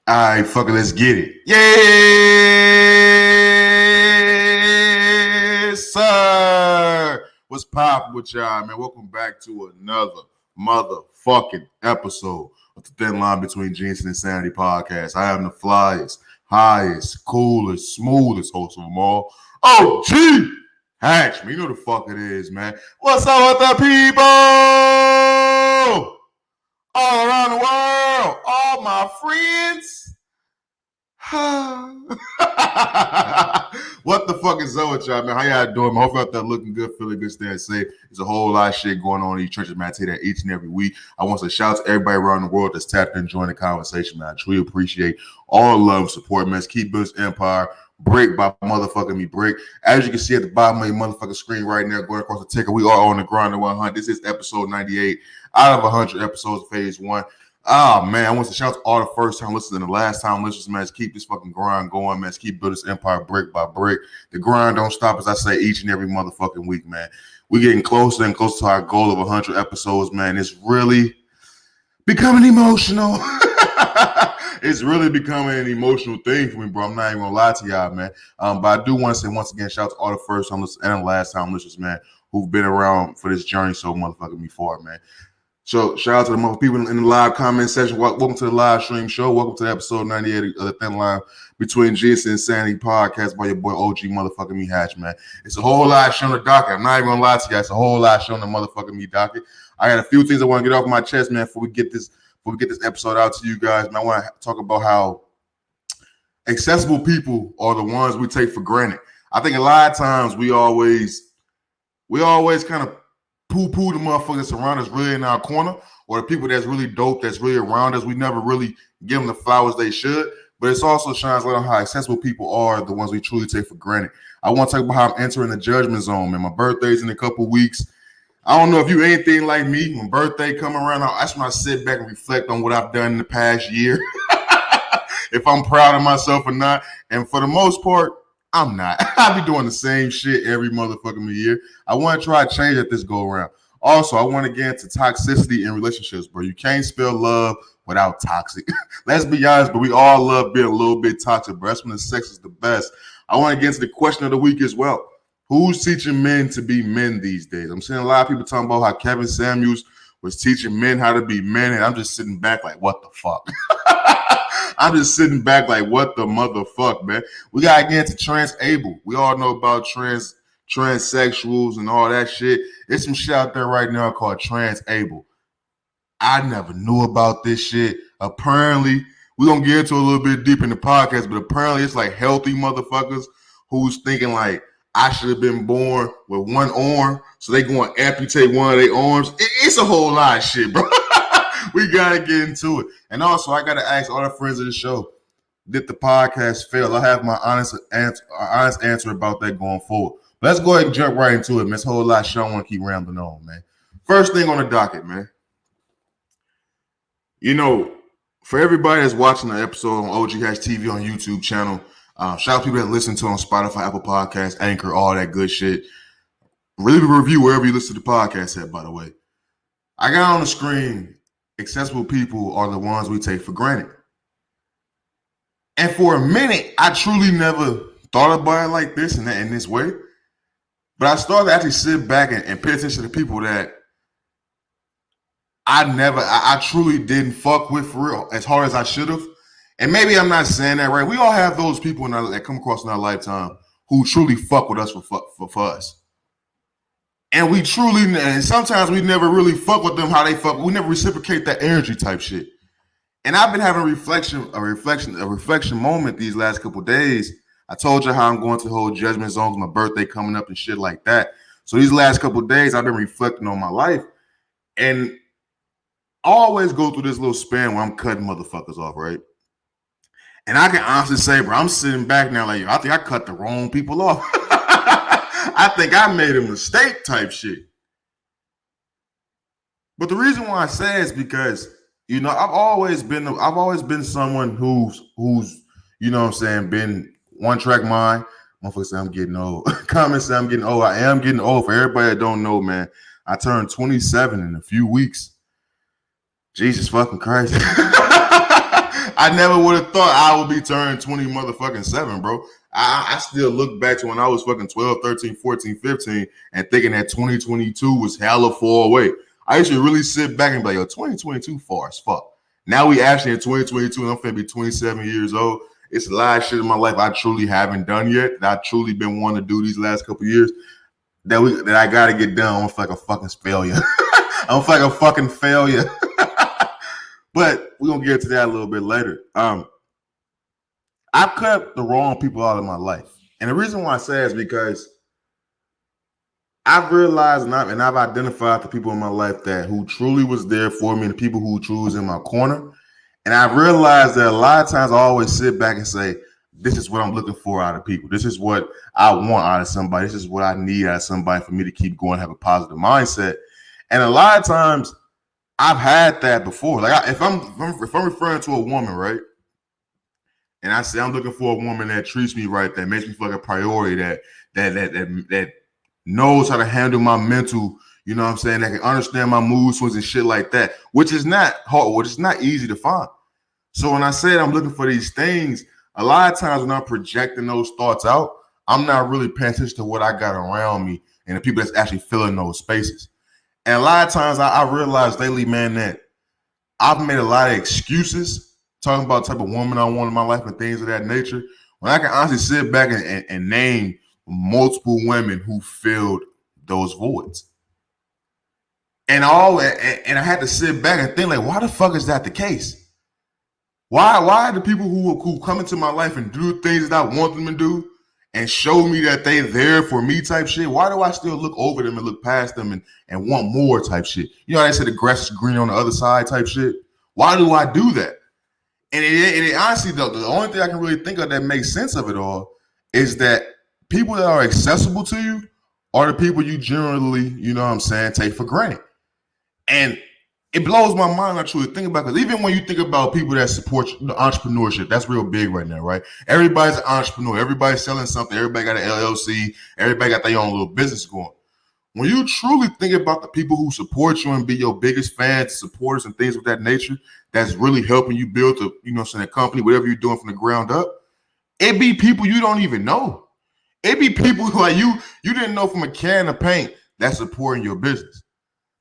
All right, fucker, let's get it. Yes, sir. What's poppin' with y'all, man? Welcome back to another motherfucking episode of the Thin Line Between Genius and Insanity podcast. I am the flyest, highest, coolest, smoothest host of them all. OGHatchTV. You know the fuck it is, man. What's up with the people? All around the world, all my friends. What the fuck is up with y'all, man? How y'all doing? I hope y'all out there looking good, feeling good, staying safe. There's a whole lot of shit going on in these churches, man. I tell you that each and every week. I want to shout out to everybody around the world that's tapped in and joining the conversation, man. I truly appreciate all the love and support, man. Let's keep building this empire. Break by motherfucking me break. As you can see at the bottom of your motherfucking screen right now, going across the ticker, we are on the grind to 100. This is episode 98 out of 100 episodes of phase one. Oh, man, I want to shout out to all the first-time listeners and the last-time listeners, man. Let's keep this fucking grind going, man. Let's keep building this empire brick by brick. The grind don't stop, as I say, each and every motherfucking week, man. We're getting closer and closer to our goal of 100 episodes, man. It's really becoming emotional. It's really becoming an emotional thing for me, bro. I'm not even gonna lie to y'all, man. But I do want to say once again, shout out to all the first-time listeners and the last-time listeners, man, who've been around for this journey so motherfucking before, man. So shout out to the mother people in the live comment section. Welcome to the live stream show. Welcome to episode 98 of the Thin Line Between Genius and Insanity podcast by your boy OG motherfucking me Hatch, man. It's a whole lot shown the docket. I'm not even gonna lie to you. It's a whole lot shown the motherfucking me docket. I got a few things I want to get off my chest, man, before we get this episode out to you guys. Man, I want to talk about how accessible people are the ones we take for granted. I think a lot of times we always kind of poo-poo the motherfuckers that's around us really in our corner, or the people that's really dope, that's really around us. We never really give them the flowers they should, but it also shines light on how accessible people are, the ones we truly take for granted. I want to talk about how I'm entering the judgment zone, man. My birthday's in a couple weeks. I don't know if you anything like me. When birthday come around, that's when I sit back and reflect on what I've done in the past year. If I'm proud of myself or not. And for the most part, I'm not. I be doing the same shit every motherfucking year. I want to try to change it this go around. Also, I want to get into toxicity in relationships, bro. You can't spell love without toxic. Let's be honest, but we all love being a little bit toxic, bro. That's when the sex is the best. I want to get into the question of the week as well. Who's teaching men to be men these days? I'm seeing a lot of people talking about how Kevin Samuels was teaching men how to be men, and I'm just sitting back like, what the fuck? I'm just sitting back like, what the motherfuck, man? We got to get into Transable. We all know about transsexuals and all that shit. There's some shit out there right now called Transable. I never knew about this shit. Apparently, we're going to get into a little bit deep in the podcast, but apparently it's like healthy motherfuckers who's thinking like, I should have been born with one arm, so they going to amputate one of their arms. It's a whole lot of shit, bro. We got to get into it. And also, I got to ask all the friends of the show, did the podcast fail? I have my honest answer about that going forward. But let's go ahead and jump right into it, man. It's a whole lot of shit. I don't want to keep rambling on, man. First thing on the docket, man. You know, for everybody that's watching the episode on OGHatchTV on YouTube channel, shout out to people that listen to it on Spotify, Apple Podcasts, Anchor, all that good shit. Leave a review wherever you listen to the podcast at, by the way. I got on the screen, accessible people are the ones we take for granted. And for a minute, I truly never thought about it like this in this way. But I started to actually sit back and pay attention to people that I truly didn't fuck with for real as hard as I should have. And maybe I'm not saying that right. We all have those people that come across in our lifetime who truly fuck with us for us. And we truly, and sometimes we never really fuck with them how they fuck. We never reciprocate that energy type shit. And I've been having a reflection moment these last couple of days. I told you how I'm going to the whole judgment zone with my birthday coming up and shit like that. So these last couple of days, I've been reflecting on my life. And I always go through this little span where I'm cutting motherfuckers off, right? And I can honestly say, bro, I'm sitting back now like, I think I cut the wrong people off. I think I made a mistake type shit. But the reason why I say is because, you know, I've always been someone who's you know what I'm saying, been one track mind. Motherfucker say I'm getting old. Comments say I'm getting old. I am getting old. For everybody that don't know, man, I turned 27 in a few weeks. Jesus fucking Christ. I never would have thought I would be turning 20 motherfucking 7, bro. I still look back to when I was fucking 12, 13, 14, 15 and thinking that 2022 was hella far away. I used to really sit back and be like, yo, 2022 far as fuck. Now we actually in 2022 and I'm finna be 27 years old. It's a lot of shit in my life I truly haven't done yet that I truly been wanting to do these last couple years that I gotta get done. I don't feel like a fucking failure. I don't feel like a fucking failure. But we're gonna get to that a little bit later. I've cut the wrong people out of my life. And the reason why I say is because I've realized and I've identified the people in my life that who truly was there for me and the people who truly was in my corner. And I've realized that a lot of times I always sit back and say, this is what I'm looking for out of people. This is what I want out of somebody. This is what I need out of somebody for me to keep going, have a positive mindset. And a lot of times I've had that before. Like if I'm referring to a woman, right? And I say I'm looking for a woman that treats me right, that makes me feel like a priority, that knows how to handle my mental, you know what I'm saying, that can understand my mood swings and shit like that, which is not hard, which is not easy to find. So when I say I'm looking for these things, a lot of times when I'm projecting those thoughts out, I'm not really paying attention to what I got around me and the people that's actually filling those spaces. And a lot of times I realize lately, man, that I've made a lot of excuses talking about the type of woman I want in my life and things of that nature, when I can honestly sit back and name multiple women who filled those voids. And I had to sit back and think, like, why the fuck is that the case? Why the people who come into my life and do things that I want them to do and show me that they there for me type shit, why do I still look over them and look past them and want more type shit? You know how they say the grass is green on the other side type shit? Why do I do that? And it honestly, though, the only thing I can really think of that makes sense of it all is that people that are accessible to you are the people you generally, you know what I'm saying, take for granted. And it blows my mind when I truly think about it, because even when you think about people that support the entrepreneurship, that's real big right now, right? Everybody's an entrepreneur. Everybody's selling something. Everybody got an LLC. Everybody got their own little business going. When you truly think about the people who support you and be your biggest fans, supporters, and things of that nature, that's really helping you build a, you know, a company, whatever you're doing from the ground up, it be people you don't even know. It be people who like you didn't know from a can of paint that's supporting your business.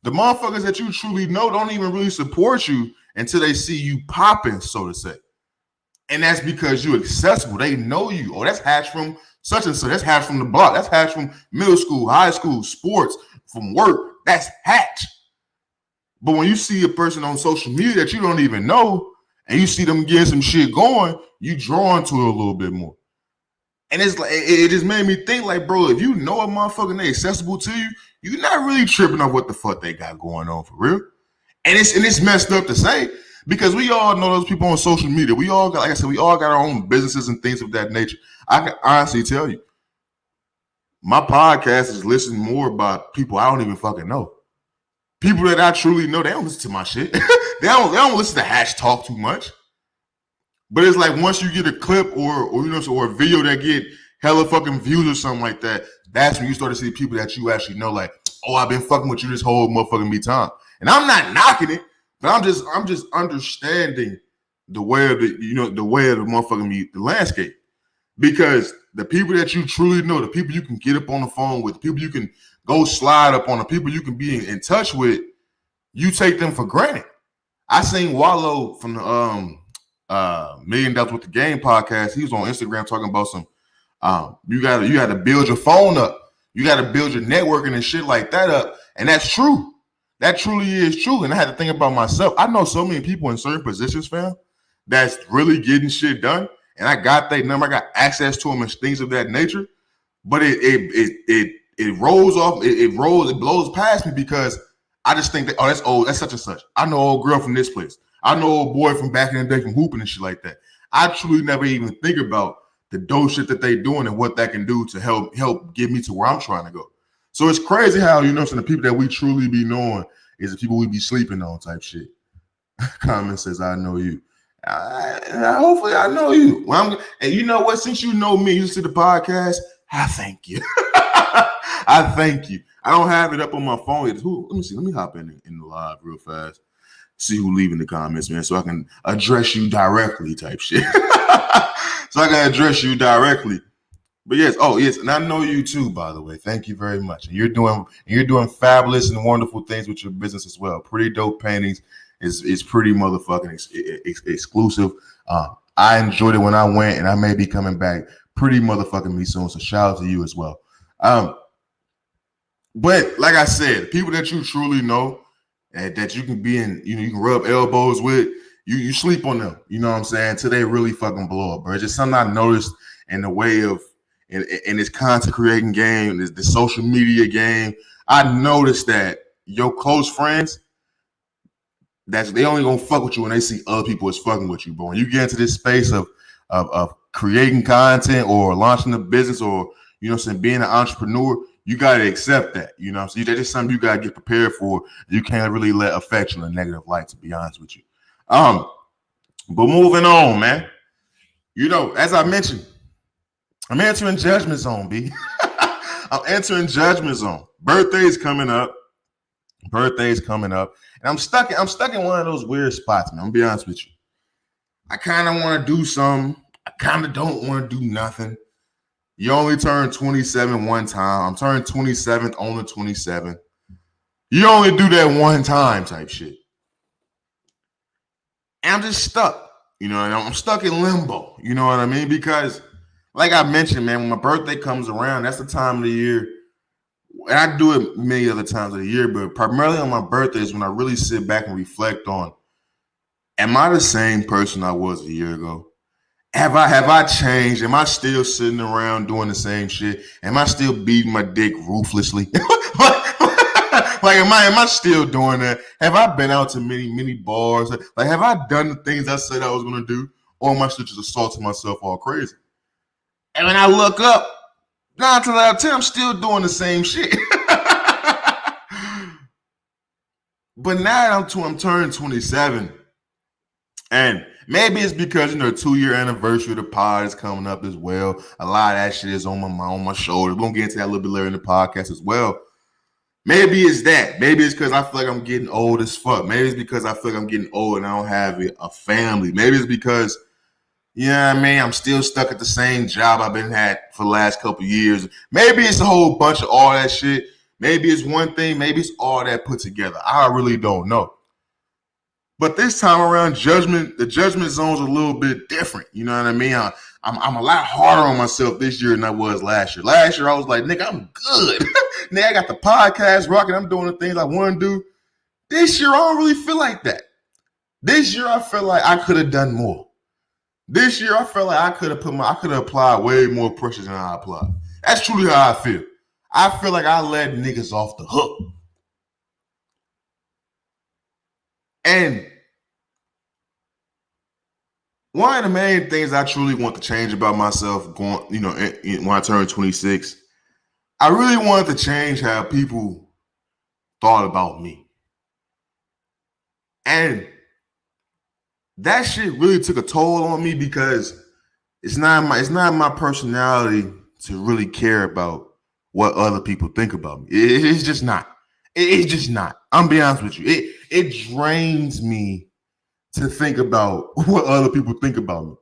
The motherfuckers that you truly know don't even really support you until they see you popping, so to say. And that's because you're accessible. They know you. Oh, that's Hatch from such and such. That's Hatch from the block. That's Hatch from middle school, high school, sports, from work. That's Hatch. But when you see a person on social media that you don't even know and you see them getting some shit going, you drawn to it a little bit more. And it's like it just made me think, like, bro, if you know a motherfucker they accessible to you, you're not really tripping on what the fuck they got going on for real. And it's messed up to say, because we all know those people on social media. We all got, like I said, we all got our own businesses and things of that nature. I can honestly tell you, my podcast is listening more about people I don't even fucking know. People that I truly know, they don't listen to my shit. they don't listen to Hatch talk too much. But it's like once you get a clip or you know, or a video that get hella fucking views or something like that, that's when you start to see people that you actually know, like, oh, I've been fucking with you this whole motherfucking me time. And I'm not knocking it, but I'm just understanding the way of the, you know, the way of the motherfucking me, the landscape. Because the people that you truly know, the people you can get up on the phone with, the people you can go slide up on, the people you can be in touch with, you take them for granted. I seen Wallow from the $1 Million with the Game podcast. He was on Instagram talking about some you gotta build your phone up. You gotta build your networking and shit like that up. And that's true. That truly is true. And I had to think about myself. I know so many people in certain positions, fam, that's really getting shit done. And I got their number, I got access to them and things of that nature. But it rolls off, it blows past me because I just think that, oh, that's old, that's such and such. I know old girl from this place. I know old boy from back in the day from hooping and shit like that. I truly never even think about the dope shit that they doing and what that can do to help get me to where I'm trying to go. So it's crazy how, you know, some of the people that we truly be knowing is the people we be sleeping on type shit. Comment says, I know you. Hopefully I know you. Well, and you know what? Since you know me, you see the podcast, I thank you. I thank you. I don't have it up on my phone. Let me see. Let me hop in the live real fast. see who leave in the comments, man, so I can address you directly type shit. So I can address you directly. But yes, and I know you too, by the way. Thank you very much. And you're doing fabulous and wonderful things with your business as well. Pretty dope paintings is pretty motherfucking exclusive. I enjoyed it when I went, and I may be coming back pretty motherfucking me soon. So shout out to you as well. But like I said, people that you truly know and that you can be in, you can rub elbows with, you sleep on them. You know what I'm saying? Till they really fucking blow up, bro. It's just something I noticed in the way of in this content creating game, the social media game. I noticed that your close friends, they only gonna fuck with you when they see other people is fucking with you. But when you get into this space of creating content or launching a business or being an entrepreneur, you gotta accept that. So that's just something you gotta get prepared for. You can't really let affect you in a negative light, to be honest with you. But moving on, man. As I mentioned, I'm entering judgment zone, B. I'm entering judgment zone. Birthday's coming up. And I'm stuck in one of those weird spots, man. I'm gonna be honest with you. I kind of want to do something. I kind of don't want to do nothing. You only turn 27 one time. I'm turning 27th on the 27th. You only do that one time type shit. And I'm just stuck. And I'm stuck in limbo. You know what I mean? Because like I mentioned, man, when my birthday comes around, that's the time of the year. And I do it many other times of the year, but primarily on my birthday is when I really sit back and reflect on, am I the same person I was a year ago? Have I changed? Am I still sitting around doing the same shit? Am I still beating my dick ruthlessly? Like, am I still doing that? Have I been out to many bars? Like, have I done the things I said I was going to do? Or am I still just assaulting myself all crazy? And when I look up, 9 times out of 10, I'm still doing the same shit. But now I'm turning 27. And maybe it's because, 2-year anniversary of the pod is coming up as well. A lot of that shit is on my shoulders. We're going to get into that a little bit later in the podcast as well. Maybe it's that. Maybe it's because I feel like I'm getting old as fuck. Maybe it's because I feel like I'm getting old and I don't have a family. Maybe it's because, I'm still stuck at the same job I've been at for the last couple of years. Maybe it's a whole bunch of all that shit. Maybe it's one thing. Maybe it's all that put together. I really don't know. But this time around, the judgment zone's a little bit different. You know what I mean? I'm a lot harder on myself this year than I was last year. Last year, I was like, nigga, I'm good. Nigga, I got the podcast rocking. I'm doing the things I want to do. This year, I don't really feel like that. This year, I feel like I could have done more. This year, I felt like I could have applied way more pressure than I applied. That's truly how I feel. I feel like I let niggas off the hook. And one of the main things I truly want to change about myself when I turn 26, I really wanted to change how people thought about me. And that shit really took a toll on me because it's not my personality to really care about what other people think about me. It's just not. It's just not. I'm being honest with you. It drains me to think about what other people think about me.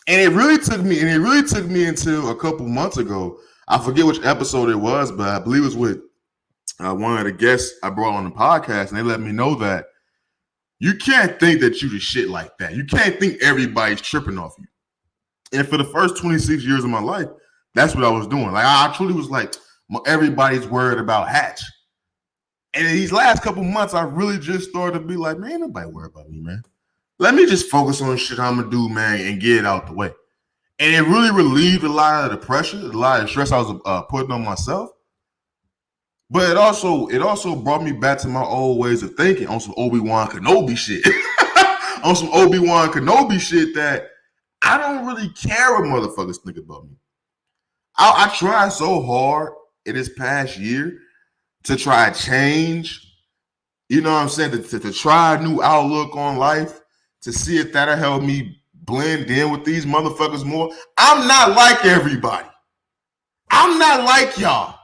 And it really took me until a couple months ago. I forget which episode it was, but I believe it was with one of the guests I brought on the podcast, and they let me know that you can't think that you the shit like that. You can't think everybody's tripping off you. And for the first 26 years of my life, that's what I was doing. Like, I truly was like, everybody's worried about Hatch. And in these last couple months, I really just started to be like, man, ain't nobody worried about me, man. Let me just focus on shit I'm going to do, man, and get it out the way. And it really relieved a lot of the pressure, a lot of the stress I was putting on myself. But it also brought me back to my old ways of thinking on some Obi-Wan Kenobi shit. On some Obi-Wan Kenobi shit that I don't really care what motherfuckers think about me. I tried so hard in this past year to try to change, you know what I'm saying, to try a new outlook on life, to see if that'll help me blend in with these motherfuckers more. I'm not like everybody. I'm not like y'all.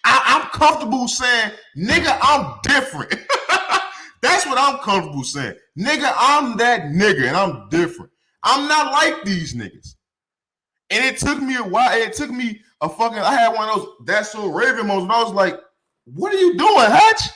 I'm comfortable saying, nigga, I'm different. That's what I'm comfortable saying. Nigga, I'm that nigga and I'm different. I'm not like these niggas. And it took me a while. It took me I had one of those That's So Raven moments when I was like, what are you doing, Hatch?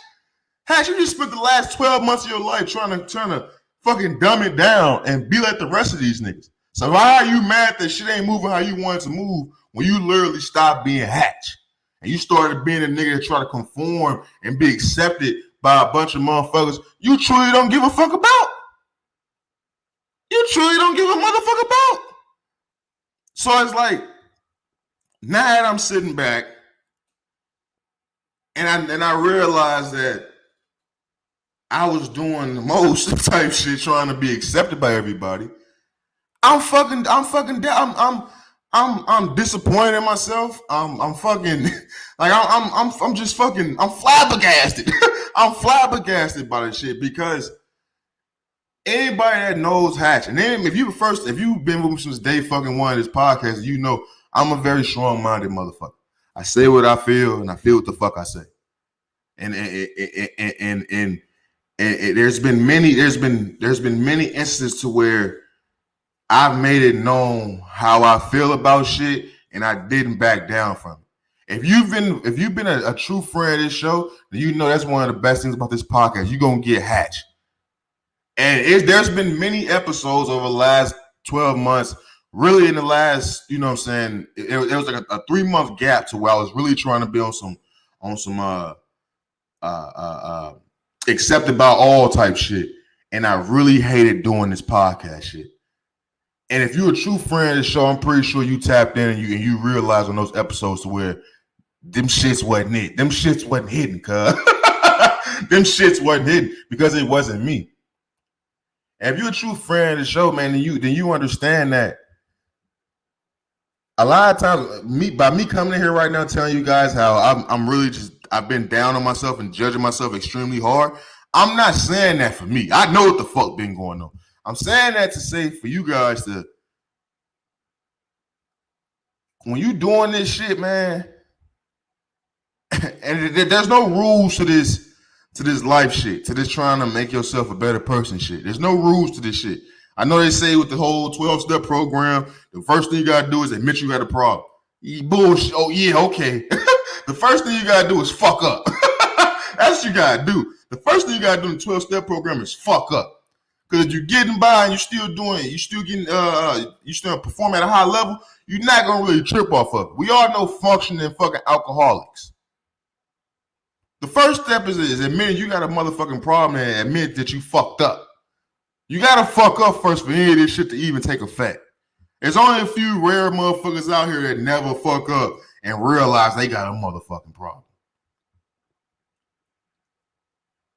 Hatch, you just spent the last 12 months of your life trying to fucking dumb it down and be like the rest of these niggas. So why are you mad that shit ain't moving how you want it to move when you literally stopped being Hatch? And you started being a nigga that try to conform and be accepted by a bunch of motherfuckers you truly don't give a fuck about. You truly don't give a motherfucker about. So it's like, now that I'm sitting back and I realized that I was doing the most type shit trying to be accepted by everybody. I'm disappointed in myself. I'm flabbergasted. I'm flabbergasted by this shit because anybody that knows Hatch, and then if you've been with me since day fucking one of this podcast, you know I'm a very strong-minded motherfucker. I say what I feel, and I feel what the fuck I say. And there's been many instances to where I've made it known how I feel about shit, and I didn't back down from it. If you've been a true friend of this show, then you know that's one of the best things about this podcast. You're gonna get Hatch. And there's been many episodes over the last 12 months, really in the last, you know what I'm saying, it was like a 3-month gap to where I was really trying to be on some accepted by all type shit. And I really hated doing this podcast shit. And if you're a true friend of the show, I'm pretty sure you tapped in and you realized on those episodes to where them shits wasn't it. Them shits wasn't hidden, cuz. Them shits wasn't hidden because it wasn't me. And if you're a true friend of the show, man, then you understand that a lot of times, by me coming in here right now telling you guys how I'm really I've been down on myself and judging myself extremely hard. I'm not saying that for me. I know what the fuck been going on. I'm saying that to say for you guys to, when you doing this shit, man, and there's no rules to this life shit, to this trying to make yourself a better person shit. There's no rules to this shit. I know they say with the whole 12-step program, the first thing you gotta do is admit you got a problem. Bullshit. Oh yeah, okay. The first thing you gotta do is fuck up. That's what you gotta do. The first thing you gotta do in the 12-step program is fuck up. Because if you're getting by and you're still performing at a high level, you're not gonna really trip off of it. We all know functioning fucking alcoholics. The first step is admitting you got a motherfucking problem and admit that you fucked up. You gotta fuck up first for any of this shit to even take effect. There's only a few rare motherfuckers out here that never fuck up and realize they got a motherfucking problem.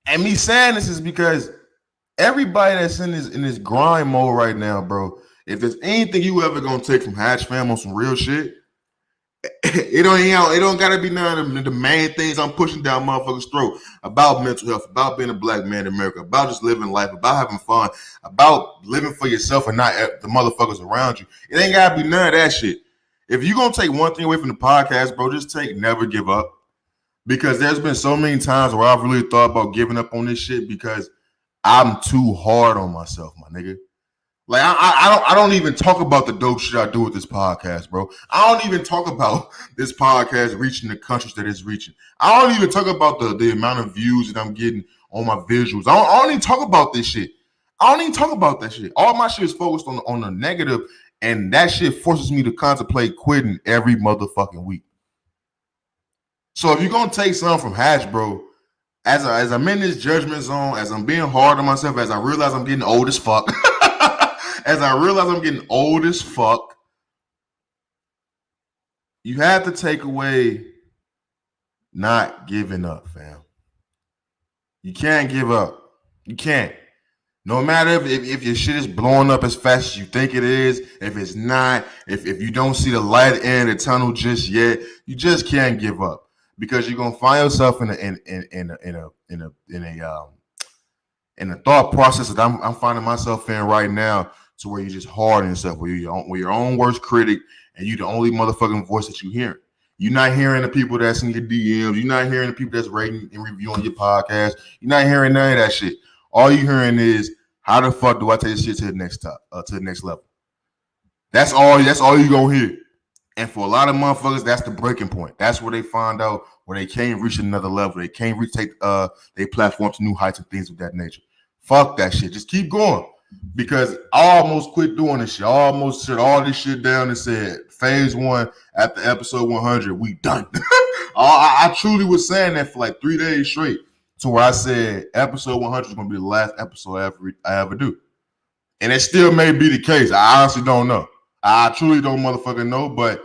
And me saying this is because everybody that's in this grind mode right now, bro, if there's anything you ever gonna take from Hatch Fam on some real shit, it don't gotta be none of the main things I'm pushing down motherfuckers' throat about mental health, about being a black man in America, about just living life, about having fun, about living for yourself and not the motherfuckers around you. It ain't gotta be none of that shit. If you're gonna take one thing away from the podcast, bro, just never give up. Because there's been so many times where I've really thought about giving up on this shit because I'm too hard on myself, my nigga. Like I don't even talk about the dope shit I do with this podcast, bro. I don't even talk about this podcast reaching the countries that it's reaching. I don't even talk about the amount of views that I'm getting on my visuals. I don't even talk about this shit. I don't even talk about that shit. All my shit is focused on the negative, and that shit forces me to contemplate quitting every motherfucking week. So if you're gonna take something from Hatch, bro, as I'm in this judgment zone, as I'm being hard on myself, as I realize I'm getting old as fuck. As I realize I'm getting old as fuck, you have to take away not giving up, fam. You can't give up. You can't. No matter if your shit is blowing up as fast as you think it is, if it's not, if you don't see the light at the end of the tunnel just yet, you just can't give up because you're gonna find yourself in a thought process that I'm finding myself in right now. To where you're just hard on yourself, where you're your own worst critic and you're the only motherfucking voice that you hear. You're not hearing the people that's in your DMs. You're not hearing the people that's rating and reviewing your podcast. You're not hearing none of that shit. All you're hearing is, how the fuck do I take this shit to the next level? That's all you're gonna hear. And for a lot of motherfuckers, that's the breaking point. That's where they find out where they can't reach another level. They can't take their platform to new heights and things of that nature. Fuck that shit. Just keep going. Because I almost quit doing this shit. I almost shut all this shit down and said, phase 1 after episode 100, we done. I truly was saying that for like 3 days straight, to where I said episode 100 is going to be the last episode I ever do. And it still may be the case. I honestly don't know. I truly don't motherfucking know, but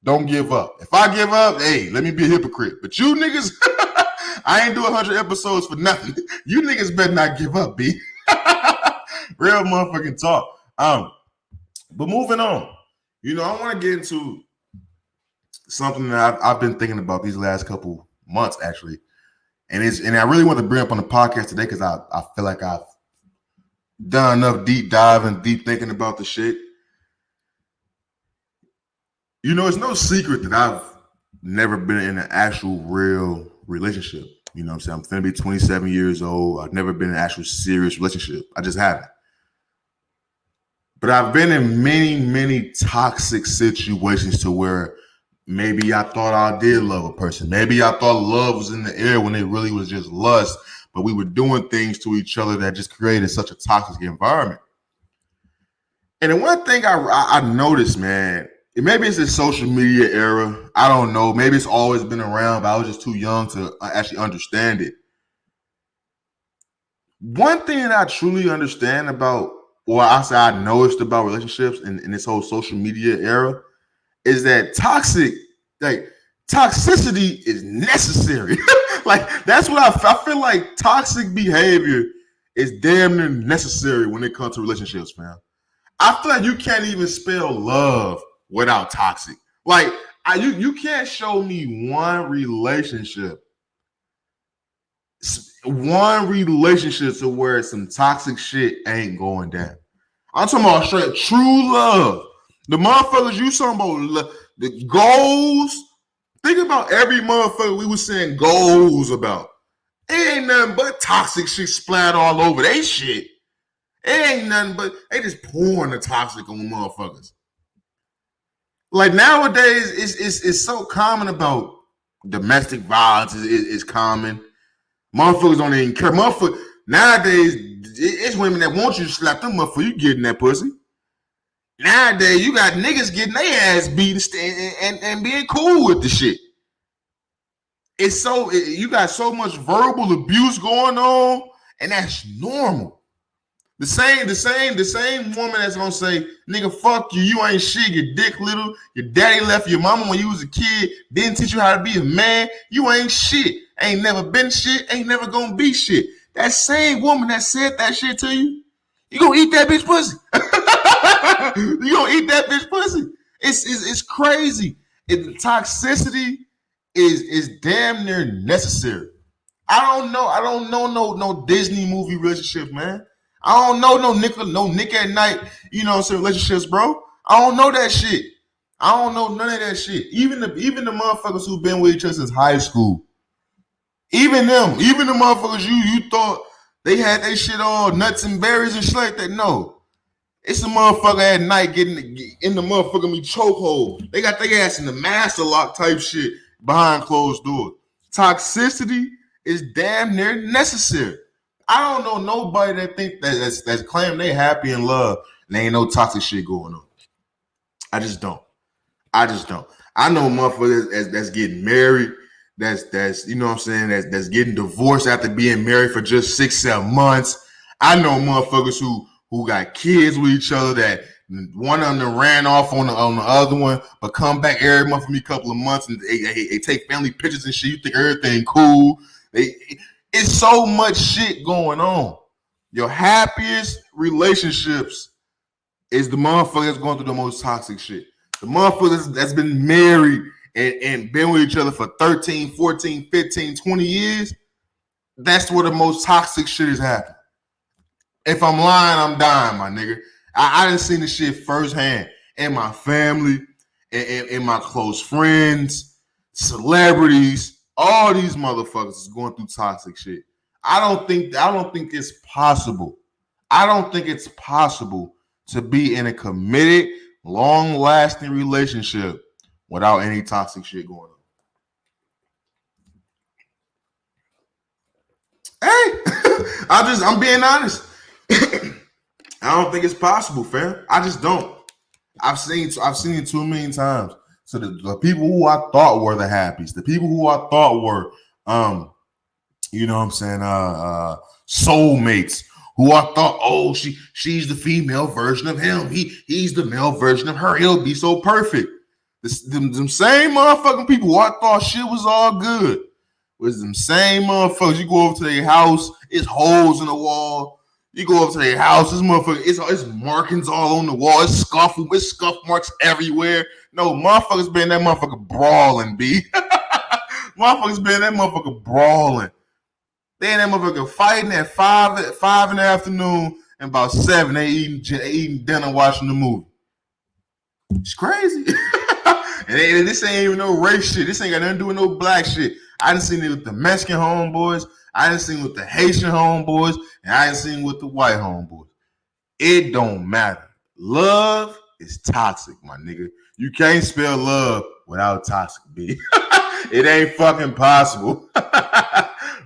don't give up. If I give up, hey, let me be a hypocrite. But you niggas, I ain't do 100 episodes for nothing. You niggas better not give up, B. Real motherfucking talk. But moving on, I want to get into something that I've been thinking about these last couple months, actually, and I really want to bring up on the podcast today because I feel like I've done enough deep diving, deep thinking about the shit. It's no secret that I've never been in an actual real relationship. You know what I'm saying? I'm finna be 27 years old. I've never been in an actual serious relationship. I just haven't. But I've been in many, many toxic situations to where maybe I thought I did love a person. Maybe I thought love was in the air when it really was just lust. But we were doing things to each other that just created such a toxic environment. And the one thing I noticed, man, maybe it's the social media era. I don't know. Maybe it's always been around, but I was just too young to actually understand it. One thing that I truly understand about, or I noticed about relationships in this whole social media era, is that toxicity is necessary. Like, that's what I feel like. Toxic behavior is damn near necessary when it comes to relationships, man. I feel like you can't even spell love without toxic. Like, you can't show me one relationship to where some toxic shit ain't going down. I'm talking about straight true love. The motherfuckers you talking about, the goals. Think about every motherfucker we was saying goals about. It ain't nothing but toxic shit splat all over they shit. It ain't nothing but they just pouring the toxic on motherfuckers. Like, nowadays, it's so common about domestic violence is common. Motherfuckers don't even care. Nowadays, it's women that want you to slap them up for you getting that pussy. Nowadays, you got niggas getting their ass beat and being cool with the shit. You got so much verbal abuse going on, and that's normal. The same woman that's gonna say, nigga, fuck you, you ain't shit, your dick little, your daddy left your mama when you was a kid, didn't teach you how to be a man, you ain't shit, ain't never been shit, ain't never gonna be shit. That same woman that said that shit to you, you gonna eat that bitch pussy. You gonna eat that bitch pussy. It's crazy. The toxicity is damn near necessary. I don't know no Disney movie relationship, man. I don't know no Nick at Night, relationships, bro. I don't know that shit. I don't know none of that shit. Even the motherfuckers who've been with each other since high school. Even the motherfuckers you thought they had their shit all nuts and berries and shit like that. No. It's a motherfucker at night getting in the motherfucking me chokehold. They got their ass in the master lock type shit behind closed doors. Toxicity is damn near necessary. I don't know nobody that think that's claiming they happy in love and there ain't no toxic shit going on. I just don't. I know motherfuckers that's getting married, that's you know what I'm saying, that's getting divorced after being married for just 6-7 months. I know motherfuckers who got kids with each other that one of them ran off on the other one, but come back every month for me a couple of months and they take family pictures and shit. You think everything cool. It's so much shit going on. Your happiest relationships is the motherfucker that's going through the most toxic shit. The motherfuckers that's been married and been with each other for 13, 14, 15, 20 years, that's where the most toxic shit is happening. If I'm lying, I'm dying, my nigga. I done seen this shit firsthand in my family, in my close friends. celebrities, all these motherfuckers is going through toxic shit. I don't think it's possible. I don't think it's possible to be in a committed, long-lasting relationship without any toxic shit going on. Hey, I'm being honest. I don't think it's possible, fam. I just don't. I've seen it too many times. So the people who I thought were the happiest, the people who I thought were, you know what I'm saying, soulmates, who I thought, oh, she's the female version of him. He's the male version of her. He'll be so perfect. Them same motherfucking people who I thought shit was all good was them same motherfuckers. You go over to their house, it's holes in the wall. You go up to their house, this motherfucker, it's markings all on the wall. It's scuff marks everywhere. No, motherfuckers been that motherfucker brawling, B. Motherfuckers been that motherfucker brawling. They in that motherfucker fighting at 5 in the afternoon, and about 7 they eating dinner, watching the movie. It's crazy. And this ain't even no race shit. This ain't got nothing to do with no black shit. I done seen it with the Mexican homeboys. I done seen it with the Haitian homeboys. And I done seen it with the white homeboys. It don't matter. Love is toxic, my nigga. You can't spell love without toxic, B. It ain't fucking possible.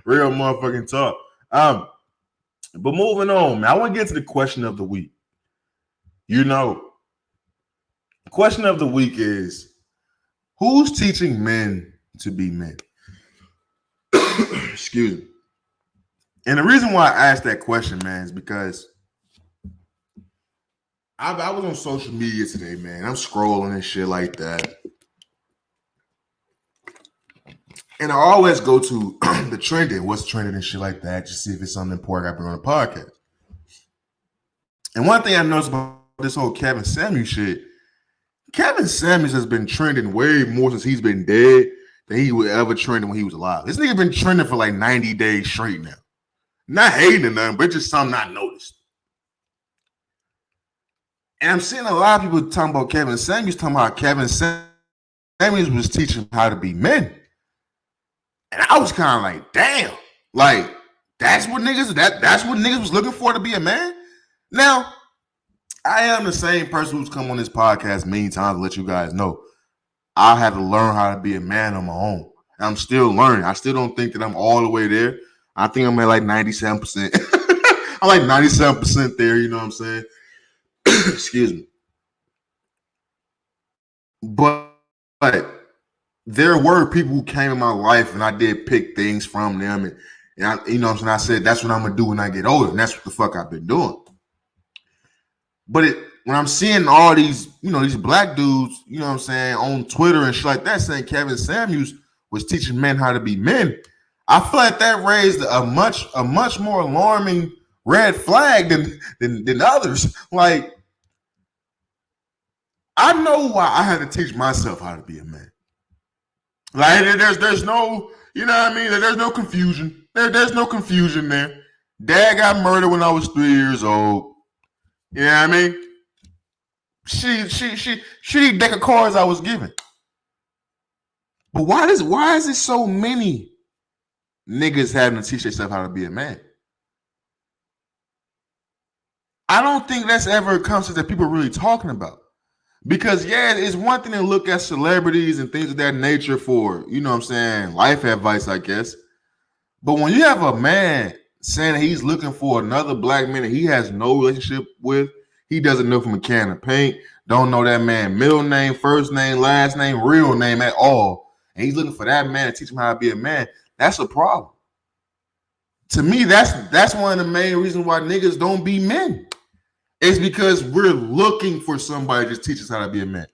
Real motherfucking talk. But moving on, man. I want to get to the question of the week. You know, the question of the week is, who's teaching men to be men? Excuse me. And the reason why I asked that question, man, is because I was on social media today, man. I'm scrolling and shit like that. And I always go to the trending, what's trending and shit like that, just see if it's something important I bring on the podcast. And one thing I noticed about this whole Kevin Samuels shit, Kevin Samuels has been trending way more since he's been dead than he would ever trend when he was alive. This nigga been trending for like 90 days straight now. Not hating or nothing, but just something I noticed. And I'm seeing a lot of people talking about Kevin Samuels, talking about Kevin Samuels was teaching how to be men. And I was kind of like, damn, like that's what niggas was looking for to be a man. Now, I am the same person who's come on this podcast many times to let you guys know I had to learn how to be a man on my own. And I'm still learning. I still don't think that I'm all the way there. I think I'm at like 97%. I'm like 97% there, you know what I'm saying? Excuse me. But there were people who came in my life and I did pick things from them. And I, you know what I'm saying? I said, that's what I'm going to do when I get older. And that's what the fuck I've been doing. But when I'm seeing all these, you know, these black dudes, you know what I'm saying, on Twitter and shit like that, saying Kevin Samuels was teaching men how to be men, I feel like that raised a much more alarming red flag than others. Like, I know why I had to teach myself how to be a man. Like, there's no, you know what I mean? There's no confusion. There's no confusion there. Dad got murdered when I was 3 years old. You know what I mean? She deck of cards I was given. But why is it so many niggas having to teach themselves how to be a man? I don't think that's ever a concept that people are really talking about. Because, yeah, it's one thing to look at celebrities and things of that nature for, you know what I'm saying, life advice, I guess. But when you have a man saying that he's looking for another black man that he has no relationship with, he doesn't know from a can of paint, don't know that man middle name, first name, last name, real name at all, and he's looking for that man to teach him how to be a man, that's a problem. To me, that's one of the main reasons why niggas don't be men. It's because we're looking for somebody to just teach us how to be a man.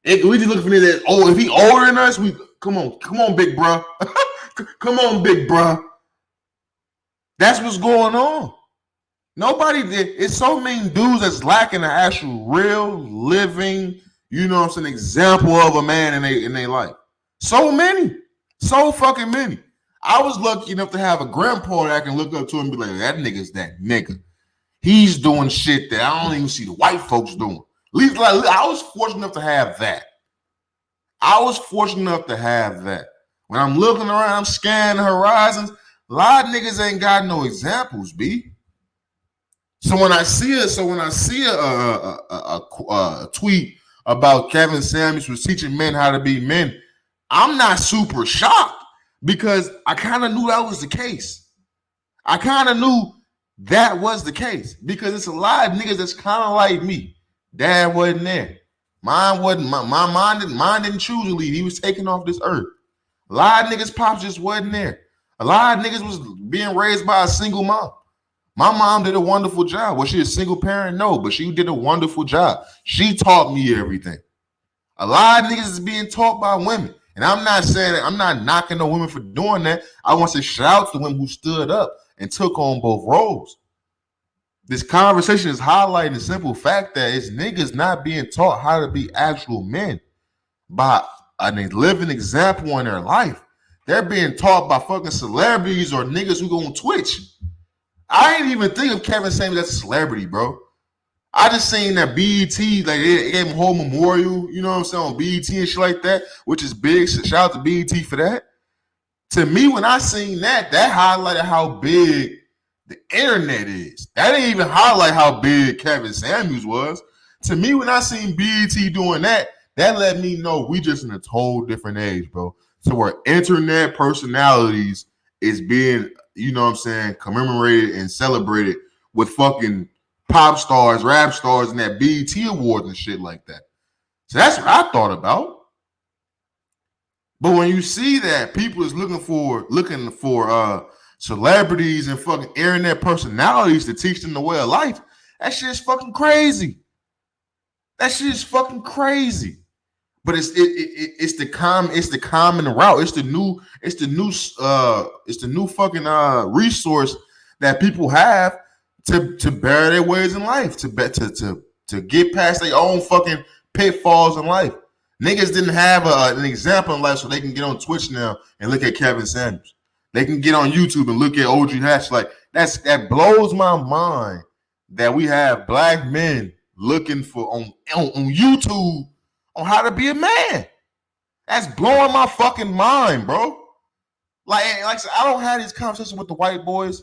We just looking for niggas that, oh, if he older than us, come on, big bro. Come on, big bro. That's what's going on. Nobody did. It's so many dudes that's lacking an actual real living, you know what I'm saying, example of a man in their life. So many. So fucking many. I was lucky enough to have a grandpa that I can look up to and be like, that nigga's that nigga. He's doing shit that I don't even see the white folks doing. At least like, I was fortunate enough to have that. I was fortunate enough to have that. When I'm looking around, I'm scanning the horizons. A lot of niggas ain't got no examples, B. So when I see a tweet about Kevin Samuels was teaching men how to be men, I'm not super shocked because I kind of knew that was the case. I kind of knew that was the case because it's a lot of niggas that's kind of like me. Dad wasn't there. Mine wasn't. Mine didn't choose to leave. He was taken off this earth. A lot of niggas' pops just wasn't there. A lot of niggas was being raised by a single mom. My mom did a wonderful job. Was she a single parent? No, but she did a wonderful job. She taught me everything. A lot of niggas is being taught by women. And I'm not saying that, I'm not knocking the women for doing that. I want to shout out to the women who stood up and took on both roles. This conversation is highlighting the simple fact that it's niggas not being taught how to be actual men by a living example in their life. They're being taught by fucking celebrities or niggas who go on Twitch. I ain't even think of Kevin Samuels as a celebrity, bro. I just seen that BET, like they gave him a whole memorial, you know what I'm saying, on BET and shit like that, which is big. Shout out to BET for that. To me, when I seen that highlighted how big the internet is. That didn't even highlight how big Kevin Samuels was. To me, when I seen BET doing that let me know we just in a total different age, bro. So where internet personalities is being, you know what I'm saying, commemorated and celebrated with fucking pop stars, rap stars, and that BET Awards and shit like that. So that's what I thought about. But when you see that people is looking for celebrities and fucking internet personalities to teach them the way of life, that shit is fucking crazy. That shit is fucking crazy. But it's the common route. It's the new fucking resource that people have to bear their ways in life, to get past their own fucking pitfalls in life. Niggas didn't have an example in life, so they can get on Twitch now and look at Kevin Samuels. They can get on YouTube and look at OGHatch. Like that blows my mind that we have black men looking for on YouTube on how to be a man. That's blowing my fucking mind, bro. Like I said, I don't have these conversations with the white boys.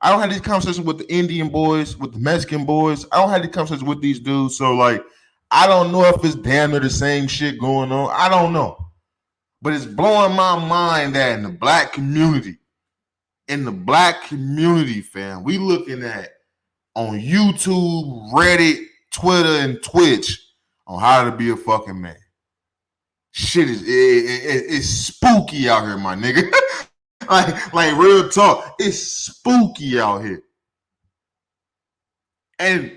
I don't have these conversations with the Indian boys, with the Mexican boys. I don't have these conversations with these dudes. So like, I don't know if it's damn near the same shit going on. I don't know. But it's blowing my mind that in the black community, fam, we looking at on YouTube, Reddit, Twitter, and Twitch on how to be a fucking man. Shit is it's spooky out here, my nigga. like real talk, it's spooky out here. And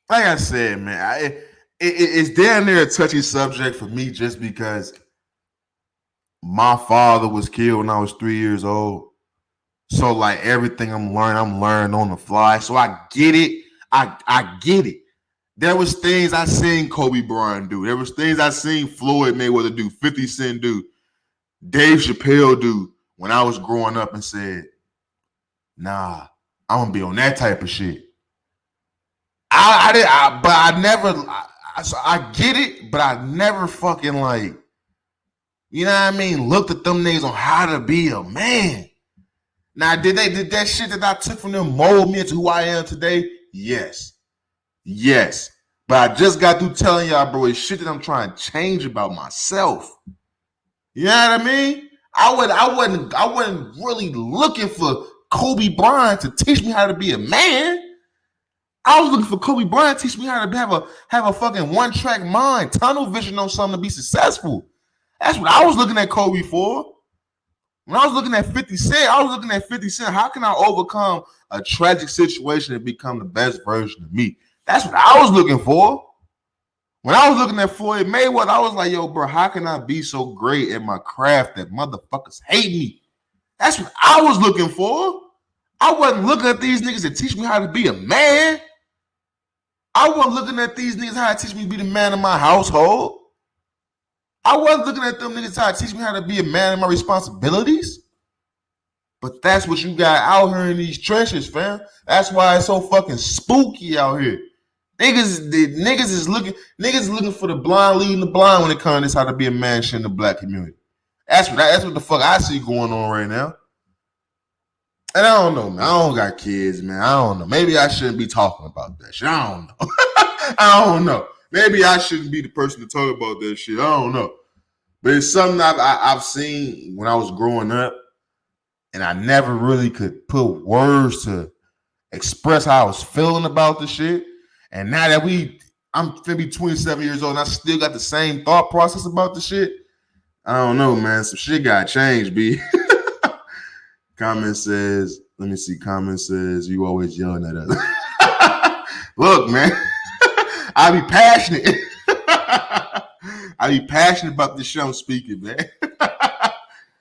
like I said, man, it's damn near a touchy subject for me just because my father was killed when I was 3 years old. So like everything I'm learning on the fly. So I get it. I get it. There was things I seen Kobe Bryant do. There was things I seen Floyd Mayweather do, 50 Cent do, Dave Chappelle do when I was growing up and said, nah, I'm going to be on that type of shit. I get it, but I never fucking like, you know what I mean, looked at them niggas on how to be a man. Now, did that shit that I took from them mold me into who I am today? Yes. But I just got through telling y'all, bro, it's shit that I'm trying to change about myself. You know what I mean? I wasn't really looking for Kobe Bryant to teach me how to be a man. I was looking for Kobe Bryant to teach me how to have a fucking one-track mind, tunnel vision on something to be successful. That's what I was looking at Kobe for. When I was looking at 50 Cent, how can I overcome a tragic situation and become the best version of me? That's what I was looking for. When I was looking at Floyd Mayweather, I was like, yo, bro, how can I be so great at my craft that motherfuckers hate me? That's what I was looking for. I wasn't looking at these niggas to teach me how to be a man. I wasn't looking at these niggas how to teach me to be the man of my household. I wasn't looking at them niggas how to teach me how to be a man in my responsibilities. But that's what you got out here in these trenches, fam. That's why it's so fucking spooky out here. Niggas is looking for the blind leading the blind when it comes to this how to be a man shit in the black community. That's what the fuck I see going on right now. And I don't know, man. I don't got kids, man. I don't know. Maybe I shouldn't be talking about that shit. I don't know. I don't know. Maybe I shouldn't be the person to talk about that shit. I don't know. But it's something I've seen when I was growing up, and I never really could put words to express how I was feeling about the shit. And now that I'm maybe 27 years old and I still got the same thought process about the shit. I don't know, man. Some shit got changed, B. Comment says, let me see. Comment says, you always yelling at us. Look, man. I be passionate. I be passionate about this shit I'm speaking, man.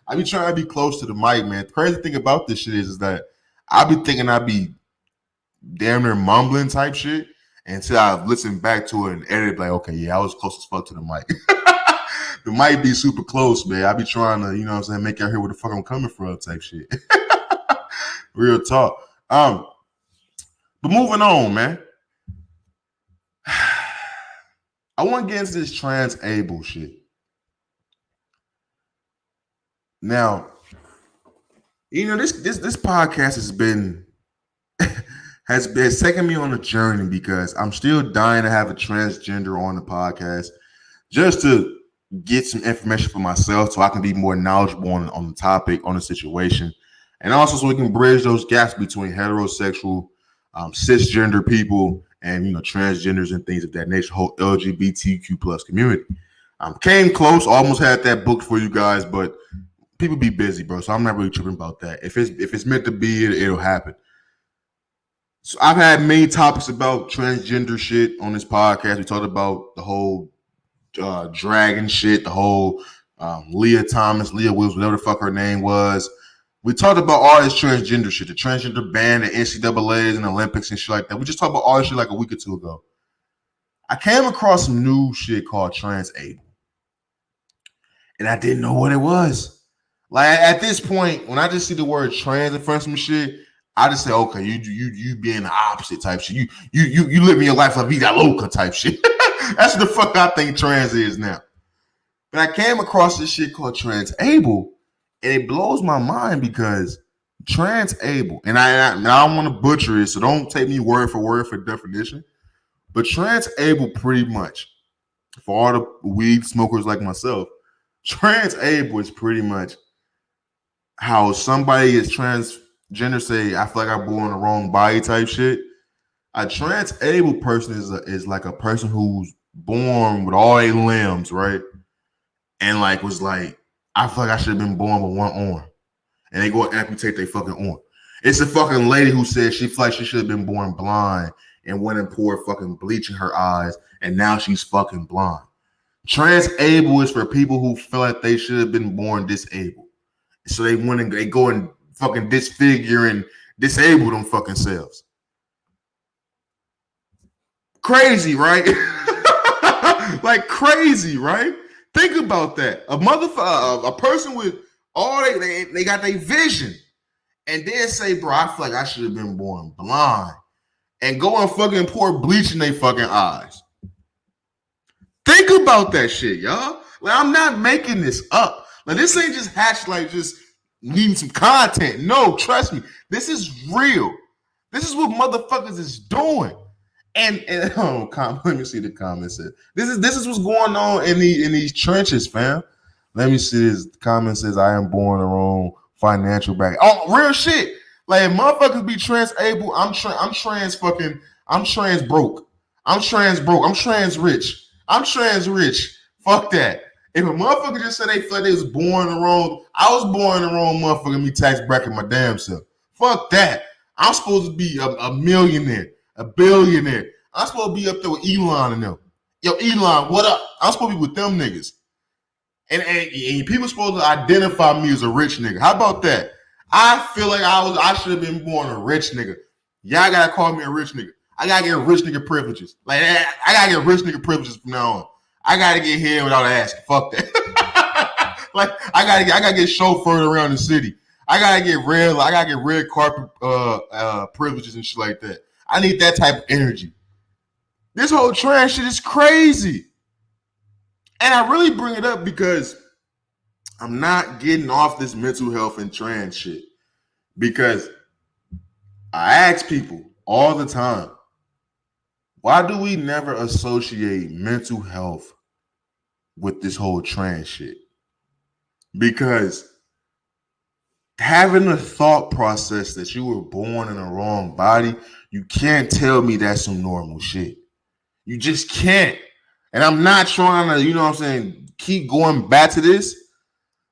I be trying to be close to the mic, man. The crazy thing about this shit is that I be thinking I be damn near mumbling type shit until I listen back to it and edit like, okay, yeah, I was close as fuck to the mic. The mic be super close, man. I be trying to, you know what I'm saying, make y'all hear where the fuck I'm coming from type shit. Real talk. But moving on, man. I want to get into this Transable shit. Now, you know, this podcast has taken me on a journey because I'm still dying to have a transgender on the podcast just to get some information for myself so I can be more knowledgeable on the topic, on the situation, and also so we can bridge those gaps between heterosexual, cisgender people and, you know, transgenders and things of that nature, whole LGBTQ plus community. Came close, almost had that booked for you guys, but people be busy, bro, so I'm not really tripping about that. If it's meant to be, it'll happen. So I've had many topics about transgender shit on this podcast. We talked about the whole dragon shit, the whole Leah Williams, whatever the fuck her name was. We talked about all this transgender shit, the transgender ban, the NCAAs and the Olympics and shit like that. We just talked about all this shit like a week or two ago. I came across some new shit called Transable, and I didn't know what it was. Like at this point, when I just see the word trans in front of some shit, I just say, okay, you being the opposite type shit. You living your life like vida loca type shit. That's the fuck I think trans is now. But I came across this shit called Transable, and it blows my mind because Transable, and I don't want to butcher it, so don't take me word for definition. But Transable pretty much, for all the weed smokers like myself, Transable is pretty much how somebody is transgender, say, I feel like I'm born in the wrong body type shit. A transable person is like a person who's born with all 8 limbs, right? And like was like, I feel like I should have been born with one arm. And they go amputate their fucking arm. It's a fucking lady who said she felt like she should have been born blind and went and poured fucking bleach in her eyes, and now she's fucking blind. Transable is for people who feel like they should have been born disabled. So they went and they go and fucking disfigure and disable them fucking selves. Crazy, right? Like crazy, right? Think about that. A person with all they got their vision, and then say, bro, I feel like I should have been born blind, and go and fucking pour bleach in their fucking eyes. Think about that shit, y'all. Like, I'm not making this up. Like, this ain't just hatched like just needing some content. No, trust me. This is real. This is what motherfuckers is doing. And let me see the comments. This is what's going on in these trenches, fam. Let me see this. The comment says, I am born the wrong financial back. Oh, real shit. Like, if motherfuckers be transable, I'm trans broke. I'm trans rich. I'm trans rich. Fuck that. If a motherfucker just said they felt they was born the wrong, I was born the wrong motherfucker, me tax bracket my damn self. Fuck that. I'm supposed to be a millionaire, a billionaire. I'm supposed to be up there with Elon and them. Yo, Elon, what up? I'm supposed to be with them niggas. And people supposed to identify me as a rich nigga. How about that? I feel like I should have been born a rich nigga. Y'all gotta call me a rich nigga. I gotta get rich nigga privileges. Like, I gotta get rich nigga privileges from now on. I gotta get here without asking. Fuck that. Like, I gotta get chauffeured around the city. I gotta get red carpet privileges and shit like that. I need that type of energy. This whole trans shit is crazy. And I really bring it up because I'm not getting off this mental health and trans shit. Because I ask people all the time, why do we never associate mental health with this whole trans shit? Because having a thought process that you were born in the wrong body, you can't tell me that's some normal shit. You just can't. And I'm not trying to, you know what I'm saying, keep going back to this.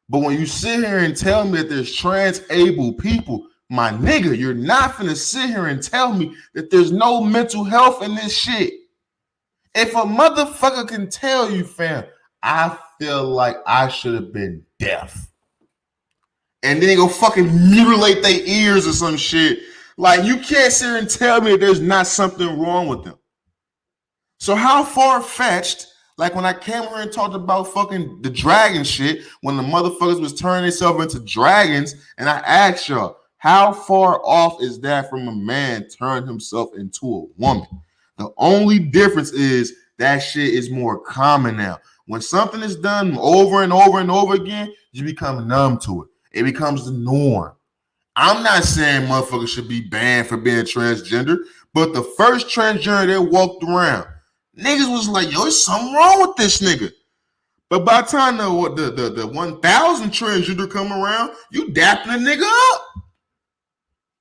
But when you sit here and tell me that there's trans-able people, my nigga, you're not finna sit here and tell me that there's no mental health in this shit. If a motherfucker can tell you, fam, I feel like I should have been deaf. And then they go fucking mutilate their ears or some shit. Like, you can't sit here and tell me that there's not something wrong with them. So how far-fetched, like when I came here and talked about fucking the dragon shit, when the motherfuckers was turning themselves into dragons, and I asked y'all, how far off is that from a man turning himself into a woman? The only difference is that shit is more common now. When something is done over and over and over again, you become numb to it. It becomes the norm. I'm not saying motherfuckers should be banned for being transgender, but the first transgender that walked around, niggas was like, yo, there's something wrong with this nigga. But by the time the 1,000 transgender come around, you dapping a nigga up.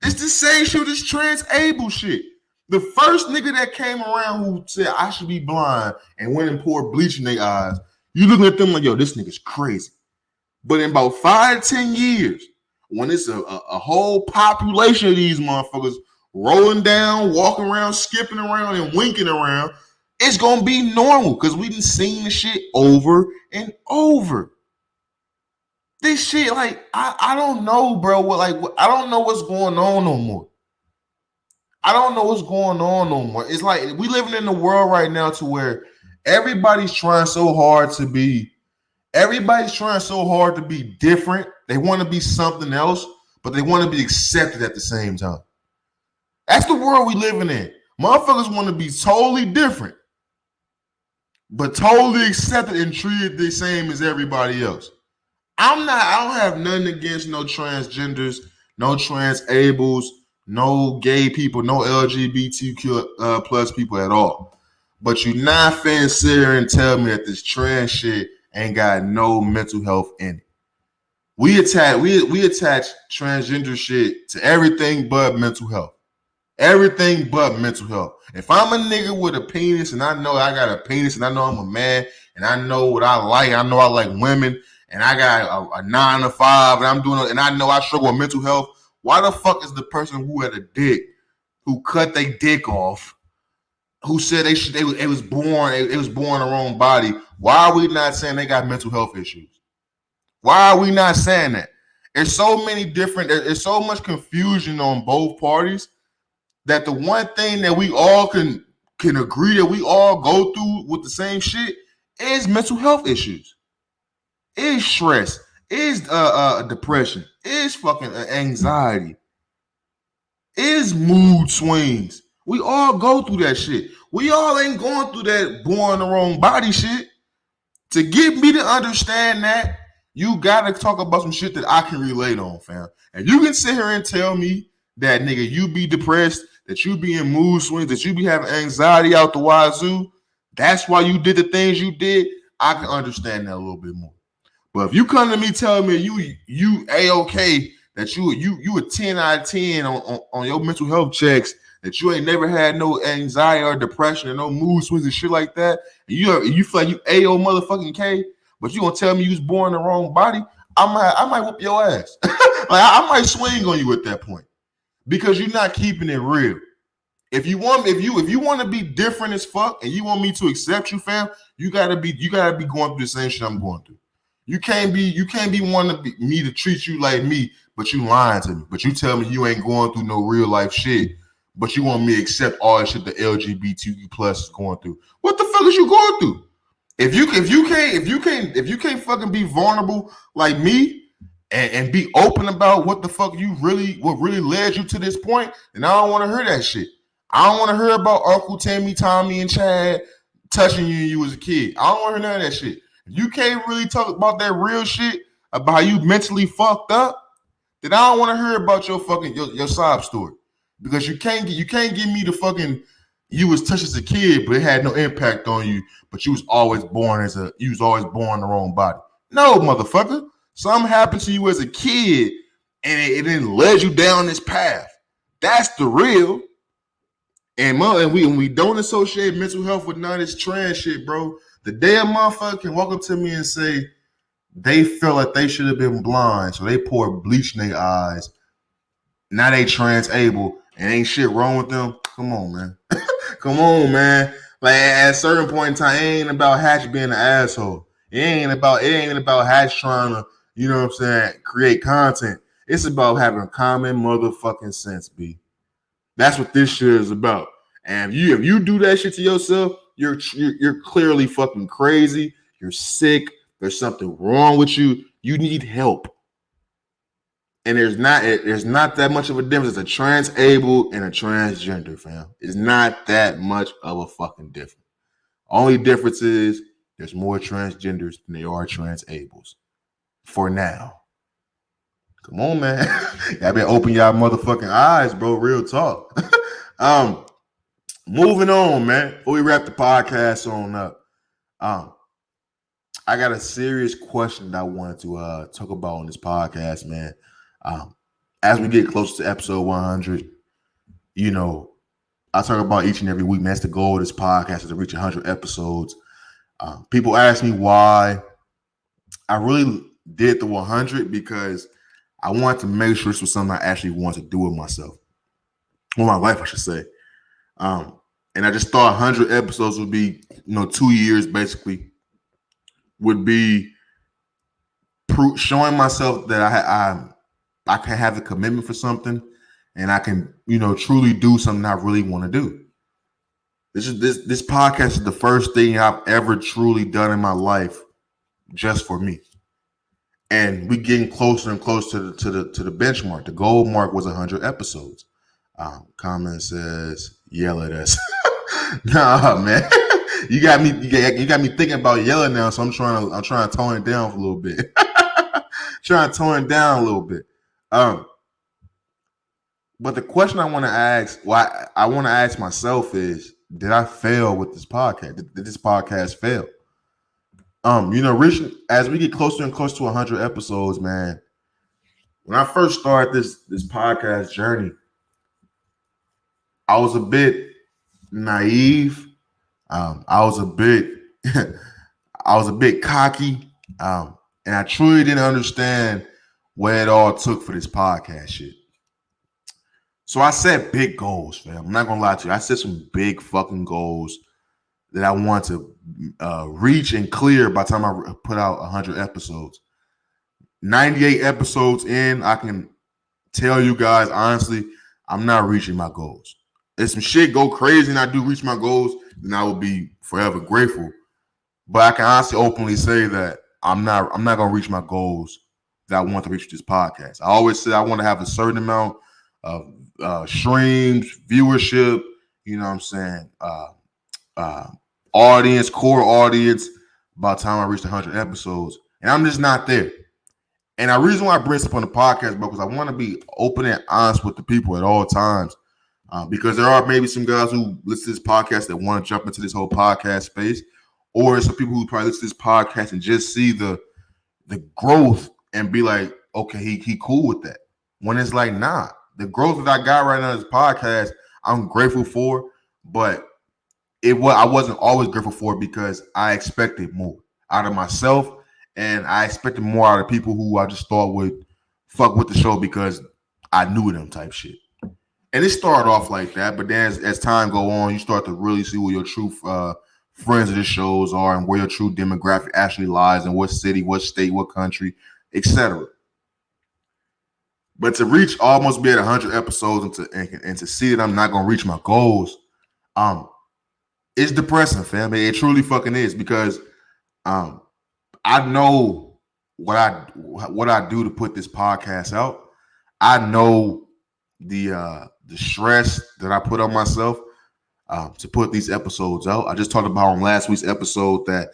It's the same shit with this trans-able shit. The first nigga that came around who said I should be blind and went and poured bleach in their eyes, you looking at them like, yo, this nigga's crazy. But in about 5 to 10 years, when it's a whole population of these motherfuckers rolling down, walking around, skipping around, and winking around, it's gonna be normal because we done seen the shit over and over. This shit, like, I don't know, bro. I don't know what's going on no more. I don't know what's going on no more. It's like we living in a world right now to where everybody's trying so hard to be different. They want to be something else, but they want to be accepted at the same time. That's the world we living in. Motherfuckers want to be totally different, but totally accepted and treated the same as everybody else. I don't have nothing against no transgenders, no transables, no gay people, no LGBTQ plus people at all. But you're not finna sit here and tell me that this trans shit ain't got no mental health in it. We attach transgender shit to everything but mental health. Everything but mental health. If I'm a nigga with a penis and I know I got a penis and I know I'm a man and I know what I know I like women and I got a 9 to 5 and I'm doing it and I know I struggle with mental health, why the fuck is the person who had a dick, who cut their dick off, who said it was born in the wrong body, why are we not saying they got mental health issues? Why are we not saying that? There's so much confusion on both parties that the one thing that we all can agree that we all go through with the same shit is mental health issues, is stress, is depression, is fucking anxiety, is mood swings. We all go through that shit. We all ain't going through that born in the wrong body shit. To get me to understand that, you gotta talk about some shit that I can relate on, fam. And you can sit here and tell me that, nigga, you be depressed, that you be in mood swings, that you be having anxiety out the wazoo. That's why you did the things you did. I can understand that a little bit more. But if you come to me telling me you A-okay, that you a 10 out of 10 on your mental health checks, that you ain't never had no anxiety or depression or no mood swings and shit like that, and you feel like you A-O motherfucking K, but you gonna tell me you was born in the wrong body, I might whoop your ass. Like I might swing on you at that point because you're not keeping it real. If you want to be different as fuck and you want me to accept you, fam, you gotta be going through the same shit I'm going through. You can't be wanting me to treat you like me, but you lying to me. But you tell me you ain't going through no real life shit, but you want me to accept all the shit the LGBTQ plus is going through. What the fuck is you going through? If you can't fucking be vulnerable like me and be open about what the fuck what really led you to this point, then I don't want to hear that shit. I don't want to hear about Uncle Timmy, Tommy, and Chad touching you when you was a kid. I don't want to hear none of that shit. If you can't really talk about that real shit, about how you mentally fucked up, then I don't want to hear about your fucking your sob story. Because you can't give me the fucking you was touched as a kid, but it had no impact on you, but you was always born in the wrong body. No, motherfucker. Something happened to you as a kid and it then led you down this path. That's the real. And we don't associate mental health with none of this trans shit, bro. The day a motherfucker can walk up to me and say they feel like they should have been blind, so they poured bleach in their eyes. Now they transable and ain't shit wrong with them. Come on, man. Come on, man. Like at a certain point in time, it ain't about Hatch being an asshole. It ain't about Hatch trying to, you know what I'm saying, create content. It's about having common motherfucking sense, B. That's what this shit is about. And if you do that shit to yourself, you're clearly fucking crazy. You're sick. There's something wrong with you. You need help. And there's not that much of a difference. It's a transable and a transgender, fam. It's not that much of a fucking difference. Only difference is there's more transgenders than there are transables. For now. Come on, man. Y'all better open y'all motherfucking eyes, bro. Real talk. Moving on, man. Before we wrap the podcast on up, I got a serious question that I wanted to talk about on this podcast, man. As we get closer to episode 100, you know, I talk about each and every week, man. That's the goal of this podcast, is to reach 100 episodes. People ask me why I really did the 100, because I wanted to make sure this was something I actually wanted to do with myself. With my life, I should say. And I just thought 100 episodes would be, 2 years basically, would be showing myself that I can have a commitment for something, and I can, truly do something I really want to do. This podcast is the first thing I've ever truly done in my life just for me. And we're getting closer and closer to the benchmark. The goal mark was 100 episodes. Comment says, yell at us. Nah, man. You got me thinking about yelling now, so I'm trying to tone it down a little bit. Trying to tone it down a little bit. But the question I want to ask myself is, did I fail with this podcast? Did this podcast fail? As we get closer and closer to 100 episodes, man, when I first started this podcast journey, I was a bit naive. I was a bit cocky, and I truly didn't understand what it all took for this podcast shit. So I set big goals, fam. I'm not gonna lie to you. I set some big fucking goals that I want to reach and clear by the time I put out 100 episodes. 98 episodes in, I can tell you guys honestly, I'm not reaching my goals. If some shit go crazy and I do reach my goals, then I will be forever grateful. But I can honestly openly say that I'm not gonna reach my goals that I want to reach with this podcast. I always say I want to have a certain amount of streams, viewership, you know what I'm saying, audience, core audience, by the time I reach 100 episodes. And I'm just not there. And the reason why I bring this up on the podcast, bro, because I want to be open and honest with the people at all times. Because there are maybe some guys who listen to this podcast that want to jump into this whole podcast space, or some people who probably listen to this podcast and just see the growth and be like, okay, he cool with that. When it's like, nah, the growth that I got right now in this podcast, I'm grateful for, but I wasn't always grateful for it because I expected more out of myself, and I expected more out of people who I just thought would fuck with the show because I knew them type shit. And it started off like that, but then as time go on, you start to really see where your true friends of the shows are and where your true demographic actually lies, and what city, what state, what country, etc. But to reach almost be at 100 episodes and to see that I'm not gonna reach my goals, it's depressing, fam. It truly fucking is, because I know what I do to put this podcast out. I know the stress that I put on myself to put these episodes out. I just talked about on last week's episode that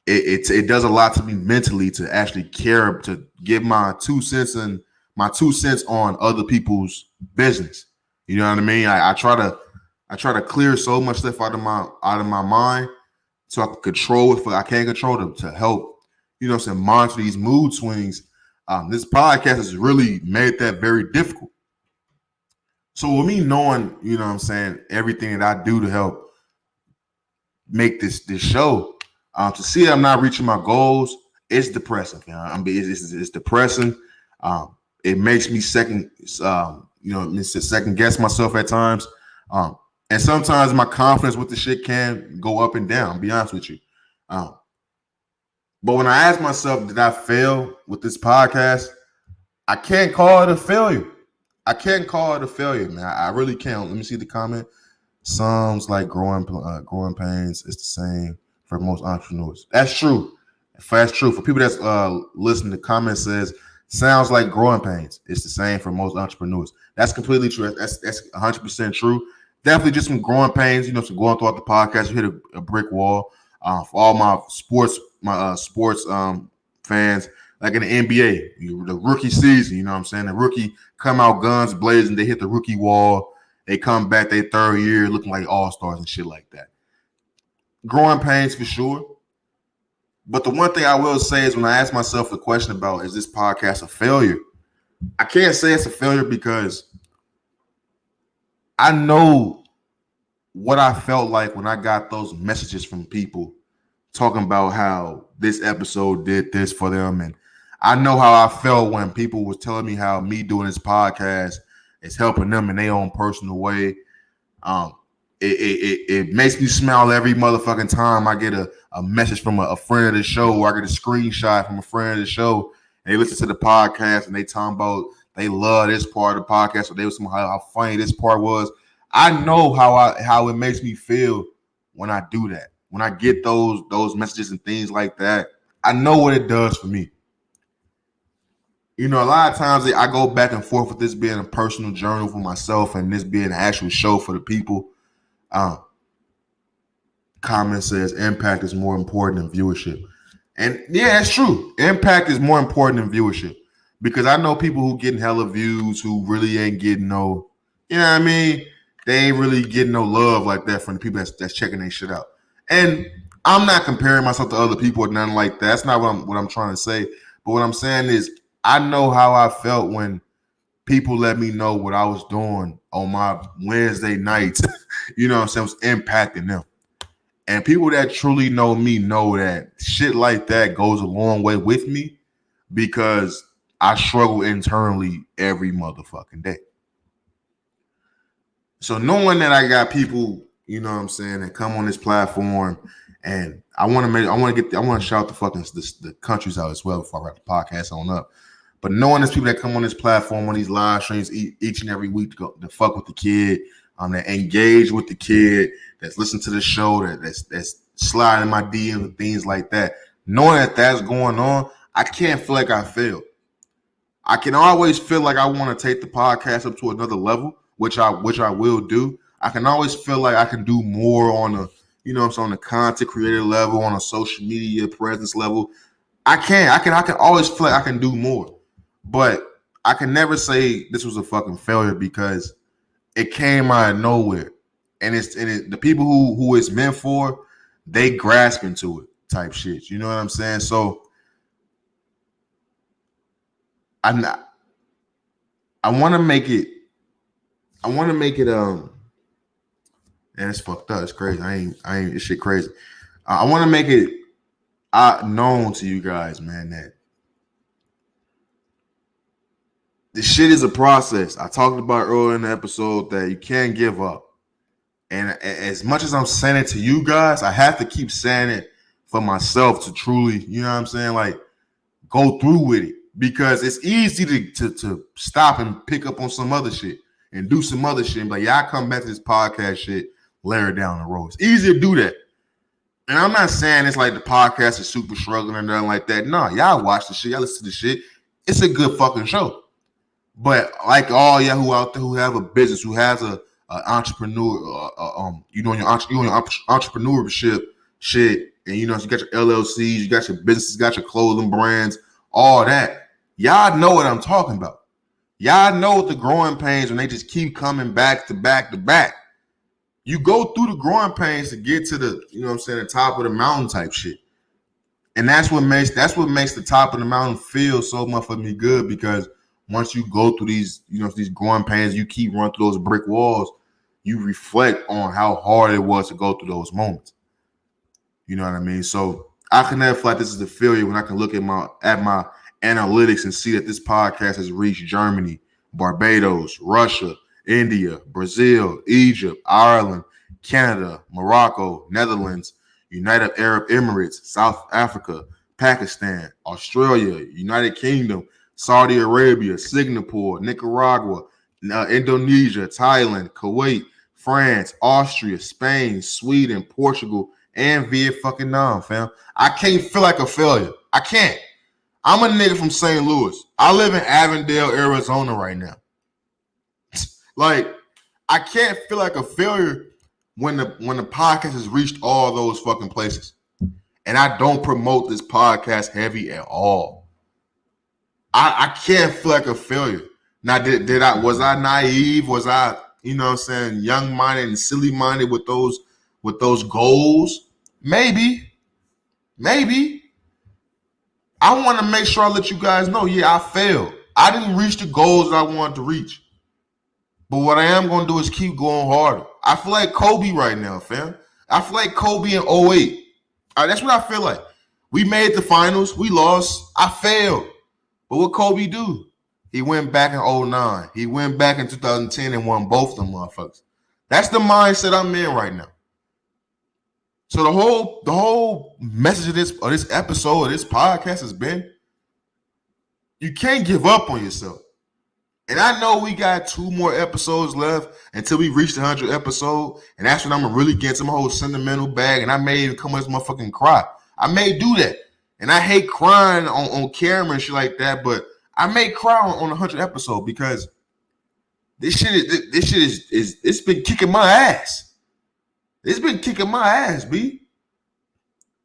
it does a lot to me mentally to actually care, to give my 2 cents on other people's business. You know what I mean? I try to clear so much stuff out of my mind so I can control it. I can't control them to help, monitor these mood swings. This podcast has really made that very difficult. So with me knowing, everything that I do to help make this show, to see I'm not reaching my goals, it's depressing. It's depressing. It makes me second guess myself at times. And sometimes my confidence with the shit can go up and down, be honest with you. But when I ask myself, did I fail with this podcast? I can't call it a failure. Man. I really can't. Let me see the comment. Sounds like growing pains. It's the same for most entrepreneurs. That's true. For people that's listening, the comment says, sounds like growing pains. It's the same for most entrepreneurs. That's completely true. That's 100% true. Definitely just some growing pains, some going throughout the podcast. You hit a brick wall. For all my sports fans, like in the NBA, the rookie season, the rookie come out guns blazing, they hit the rookie wall, they come back their third year looking like all-stars and shit like that. Growing pains for sure. But the one thing I will say is when I ask myself the question about, is this podcast a failure? I can't say it's a failure because I know what I felt like when I got those messages from people talking about how this episode did this for them. And I know how I felt when people was telling me how me doing this podcast is helping them in their own personal way. It makes me smile every motherfucking time I get a message from a friend of the show, or I get a screenshot from a friend of the show, and they listen to the podcast and they talking about they love this part of the podcast, or they was how funny this part was. I know how it makes me feel when I do that. When I get those messages and things like that, I know what it does for me. A lot of times I go back and forth with this being a personal journal for myself and this being an actual show for the people. Comment says impact is more important than viewership. And yeah, it's true. Impact is more important than viewership, because I know people who getting hella views who really ain't getting no, they ain't really getting no love like that from the people that's checking their shit out. And I'm not comparing myself to other people or nothing like that. That's not what I'm trying to say. But what I'm saying is I know how I felt when people let me know what I was doing on my Wednesday nights, it was impacting them. And people that truly know me know that shit like that goes a long way with me, because I struggle internally every motherfucking day. So knowing that I got people, that come on this platform, and I want to shout the countries out as well before I wrap the podcast on up. But knowing there's people that come on this platform on these live streams each and every week to fuck with the kid, that engage with the kid, that's listening to the show, that's sliding in my DMs and things like that. Knowing that that's going on, I can't feel like I failed. I can always feel like I want to take the podcast up to another level, which I will do. I can always feel like I can do more on on the content creator level, on a social media presence level. I can always feel like I can do more. But I can never say this was a fucking failure, because it came out of nowhere. And the people who it's meant for, they grasp into it type shit. You know what I'm saying? So I want to make it and it's fucked up. It's crazy. I ain't this shit crazy. I want to make it known to you guys, man, that this shit is a process. I talked about earlier in the episode that you can't give up. And as much as I'm saying it to you guys, I have to keep saying it for myself to truly, like, go through with it. Because it's easy to stop and pick up on some other shit and do some other shit and be like, yeah, I come back to this podcast shit later down the road. It's easy to do that. And I'm not saying it's like the podcast is super struggling or nothing like that. No, y'all watch the shit. Y'all listen to the shit. It's a good fucking show. But like all y'all who out there who have a business, who has a entrepreneur, you on your entrepreneurship shit, and you got your LLCs, you got your businesses, got your clothing brands, all that. Y'all know what I'm talking about. Y'all know the growing pains when they just keep coming back to back to back. You go through the growing pains to get to the, the top of the mountain type shit. And that's what makes the top of the mountain feel so motherfucking good, because once you go through these, these growing pains, you keep running through those brick walls, you reflect on how hard it was to go through those moments. You know what I mean? So I can never feel like this is a failure when I can look at my analytics and see that this podcast has reached Germany, Barbados, Russia, India, Brazil, Egypt, Ireland, Canada, Morocco, Netherlands, United Arab Emirates, South Africa, Pakistan, Australia, United Kingdom, Saudi Arabia, Singapore, Nicaragua, Indonesia, Thailand, Kuwait, France, Austria, Spain, Sweden, Portugal, and Vietnam, fam. I can't feel like a failure. I can't. I'm a nigga from St. Louis. I live in Avondale, Arizona right now. Like, I can't feel like a failure when the podcast has reached all those fucking places. And I don't promote this podcast heavy at all. I can't feel like a failure. Now, was I naive? Was I, young-minded and silly-minded with those goals? Maybe. I want to make sure I let you guys know, I failed. I didn't reach the goals that I wanted to reach. But what I am going to do is keep going harder. I feel like Kobe right now, fam. I feel like Kobe in 08. That's what I feel like. We made the finals. We lost. I failed. But what Kobe do? He went back in 09. He went back in 2010 and won both of them motherfuckers. That's the mindset I'm in right now. So the whole message of this episode of this podcast has been, you can't give up on yourself. And I know we got 2 more episodes left until we reach the 100th episode, and that's when I'm gonna really get into my whole sentimental bag, and I may even come with this motherfucking cry. I may do that, and I hate crying on camera and shit like that, but I may cry on the 100th episode because this shit is it's been kicking my ass. It's been kicking my ass, B.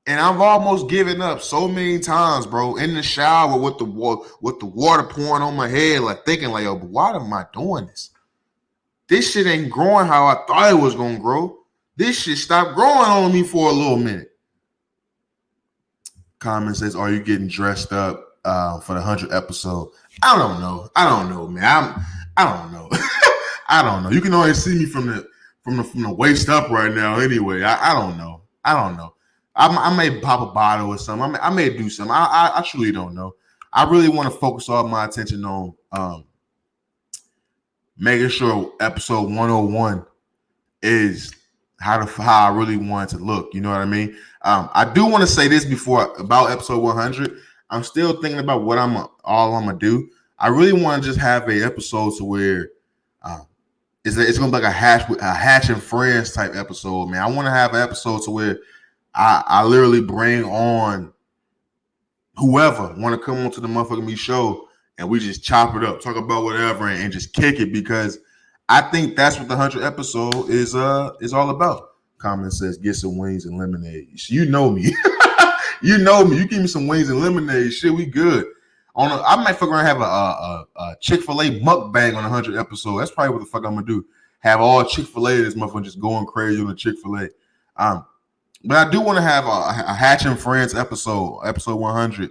And I've almost given up so many times, bro, in the shower with the water pouring on my head, like thinking like, yo, but why am I doing this? This shit ain't growing how I thought it was going to grow. This shit stopped growing on me for a little minute. Comment says, are you getting dressed up for the 100th episode? I don't know, man. I don't know. I don't know. You can only see me from the waist up right now anyway. I don't know. I may pop a bottle or something. I may do something. I truly don't know. I really want to focus all my attention on making sure episode 101 is how I really want it to look. You know what I mean? I do want to say this about episode 100. I'm still thinking about what I'm gonna do. I really want to just have an episode to where it's gonna be like a Hatch and Friends type episode, man. I want to have an episode to where I literally bring on whoever want to come onto the motherfucking me show, and we just chop it up, talk about whatever, and just kick it, because I think that's what the 100th episode is all about. Comment says, get some wings and lemonade. You know me. You know me. You give me some wings and lemonade, shit, we good. I might fuck around and have a Chick-fil-A mukbang on the 100th episode. That's probably what the fuck I'm gonna do. Have all Chick-fil-A this motherfucker just going crazy on the Chick-fil-A. But I do want to have a Hatch and Friends episode 100.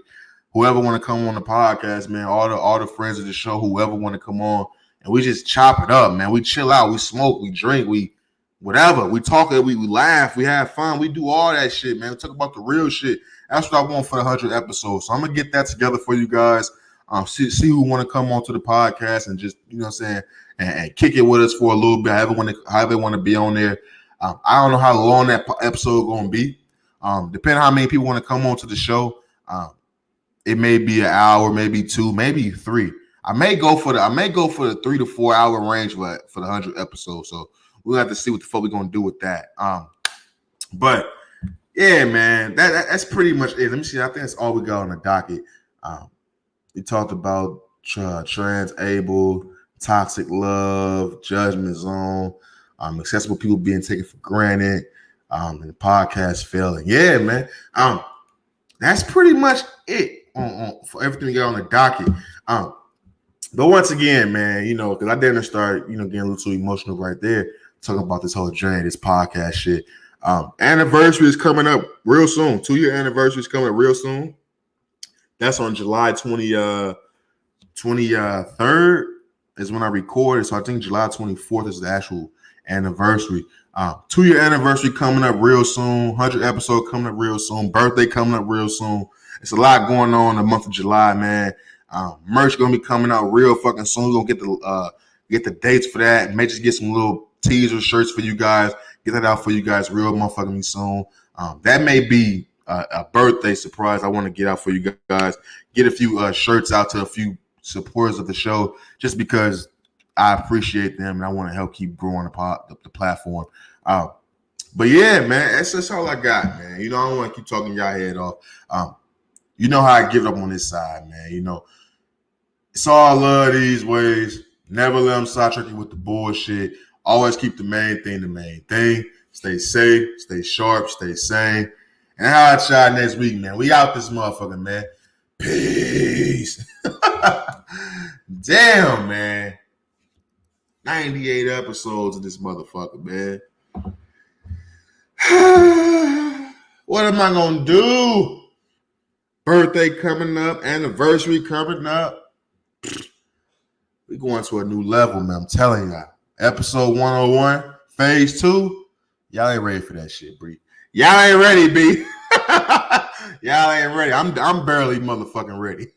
Whoever want to come on the podcast, man, all the friends of the show, whoever want to come on, and we just chop it up, man. We chill out, we smoke, we drink, we whatever. We talk, we laugh, we have fun, we do all that shit, man. We talk about the real shit. That's what I want for the 100th episode. So I'm gonna get that together for you guys. See who want to come on to the podcast and just, you know what I'm saying, and kick it with us for a little bit. However they want to be on there. I don't know how long that episode going to be. Depending on how many people want to come on to the show, it may be an hour, maybe 2, maybe 3. I may go for the 3 to 4 hour range for the 100th episode. So we'll have to see what the fuck we're gonna do with that. But yeah, man, that's pretty much it. Let me see. I think that's all we got on the docket. We talked about Transable, toxic love, judgment zone, accessible people being taken for granted, and the podcast failing. Yeah, man. That's pretty much it for everything we got on the docket. But once again, man, because I didn't start, getting a little too emotional right there, talking about this whole journey, this podcast shit. Anniversary is coming up real soon. 2-year anniversary is coming up real soon. That's on July 23rd is when I recorded. So I think July 24th is the actual anniversary. 2-year anniversary coming up real soon. 100 episode coming up real soon. Birthday coming up real soon. It's a lot going on in the month of July, man. Merch gonna be coming out real fucking soon. We're gonna get the dates for that. May just get some little teaser shirts for you guys. Get that out for you guys real motherfucking soon. That may be a birthday surprise I want to get out for you guys. Get a few shirts out to a few supporters of the show just because I appreciate them and I want to help keep growing the platform. But yeah, man, that's all I got, man. I don't want to keep talking y'all head off. You know how I give it up on this side, man. It's all love these ways. Never let them sidetrack you with the bullshit. Always keep the main thing the main thing. Stay safe, stay sharp, stay sane. And how I y'all next week, man. We out this motherfucker, man. Peace. Damn, man. 98 episodes of this motherfucker, man. What am I going to do? Birthday coming up, anniversary coming up. We going to a new level, man. I'm telling y'all. Episode 101, phase 2. Y'all ain't ready for that shit, Bree. Y'all ain't ready, B. Y'all ain't ready. I'm barely motherfucking ready.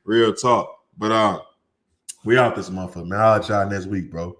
Real talk. But we out this motherfucker, man. I'll let y'all next week, bro.